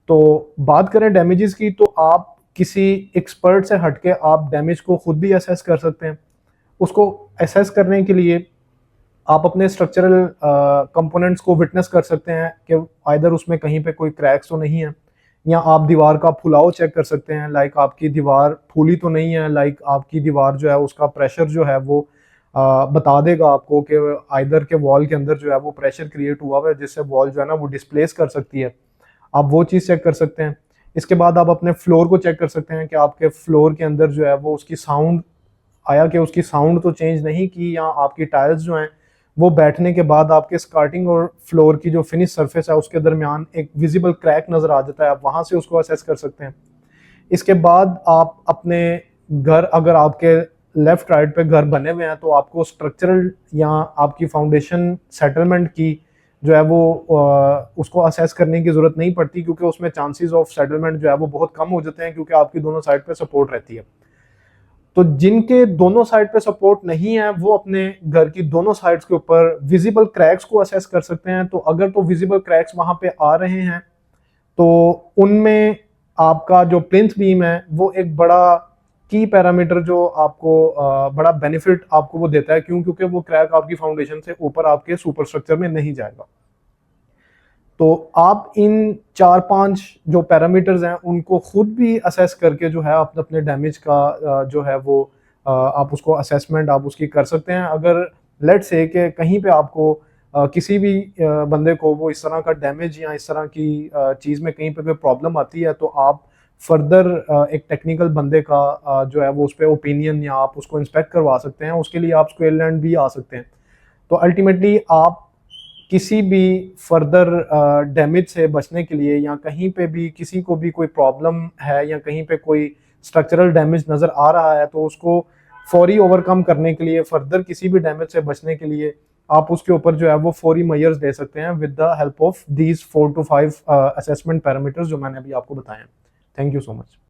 तो बात करें डैमेजेस की, तो आप किसी एक्सपर्ट से हटके आप डैमेज को खुद भी असेस कर सकते हैं। उसको असेस करने के लिए आप अपने स्ट्रक्चरल कंपोनेंट्स को विटनेस कर सकते हैं कि आइदर उसमें कहीं पे कोई क्रैक्स तो नहीं है, या आप दीवार का फुलाव चेक कर सकते हैं, लाइक आपकी दीवार फूली तो नहीं है, लाइक आपकी दीवार जो है उसका प्रेशर जो है वो बता देगा आपको कि आइदर के वॉल के अंदर जो है वो प्रेशर क्रिएट हुआ हुआ है जिससे वॉल जो है ना वो डिस्प्लेस कर सकती है। आप वो चीज़ चेक कर सकते हैं। इसके बाद आप अपने फ्लोर को चेक कर सकते हैं कि आपके फ्लोर के अंदर जो है वो उसकी साउंड आया कि उसकी साउंड तो चेंज नहीं की, या आपकी टाइल्स जो हैं वो बैठने के बाद आपके स्कार्टिंग और फ्लोर की जो फिनिश सरफेस है उसके दरमियान एक विजिबल क्रैक नज़र आ जाता है, आप वहाँ से उसको असेस कर सकते हैं। इसके बाद आप अपने घर, अगर आपके लेफ्ट राइट पे घर बने हुए हैं, तो आपको स्ट्रक्चरल या आपकी फाउंडेशन सेटलमेंट की जो है वो उसको असेस करने की ज़रूरत नहीं पड़ती, क्योंकि उसमें चांसेस ऑफ सेटलमेंट जो है वो बहुत कम हो जाते हैं, क्योंकि आपकी दोनों साइड पे सपोर्ट रहती है। तो जिनके दोनों साइड पे सपोर्ट नहीं है वो अपने घर की दोनों साइड्स के ऊपर विजिबल क्रैक्स को असेस कर सकते हैं। तो अगर तो विजिबल क्रैक्स वहां पे आ रहे हैं तो उनमें आपका जो प्लिंथ बीम है वो एक बड़ा की पैरामीटर जो आपको बड़ा बेनिफिट आपको वो देता है। क्यों? क्योंकि वो क्रैक आपकी फाउंडेशन से ऊपर आपके सुपर स्ट्रक्चर में नहीं जाएगा। तो आप इन 4-5 जो पैरामीटर्स हैं उनको खुद भी असेस करके जो है आप अपने डैमेज का जो है वो आप उसको असेसमेंट आप उसकी कर सकते हैं। अगर लेट्स से कि कहीं पे आपको किसी भी बंदे को वो इस तरह का डैमेज या इस तरह की चीज़ में कहीं पे कोई प्रॉब्लम आती है, तो आप फर्दर एक टेक्निकल बंदे का जो है वो उस पर ओपिनियन या आप उसको इंस्पेक्ट करवा सकते हैं। उसके लिए आप स्क्वेयरलैंड भी आ सकते हैं। तो अल्टीमेटली आप किसी भी फर्दर डैमेज से बचने के लिए, या कहीं पे भी किसी को भी कोई प्रॉब्लम है या कहीं पे कोई स्ट्रक्चरल डैमेज नज़र आ रहा है, तो उसको फौरी ओवरकम करने के लिए, फर्दर किसी भी डैमेज से बचने के लिए आप उसके ऊपर जो है वो फौरी मेजर्स ले सकते हैं with the help of these 4 to 5 assessment parameters जो मैंने अभी आपको बताए हैं। Thank you so much.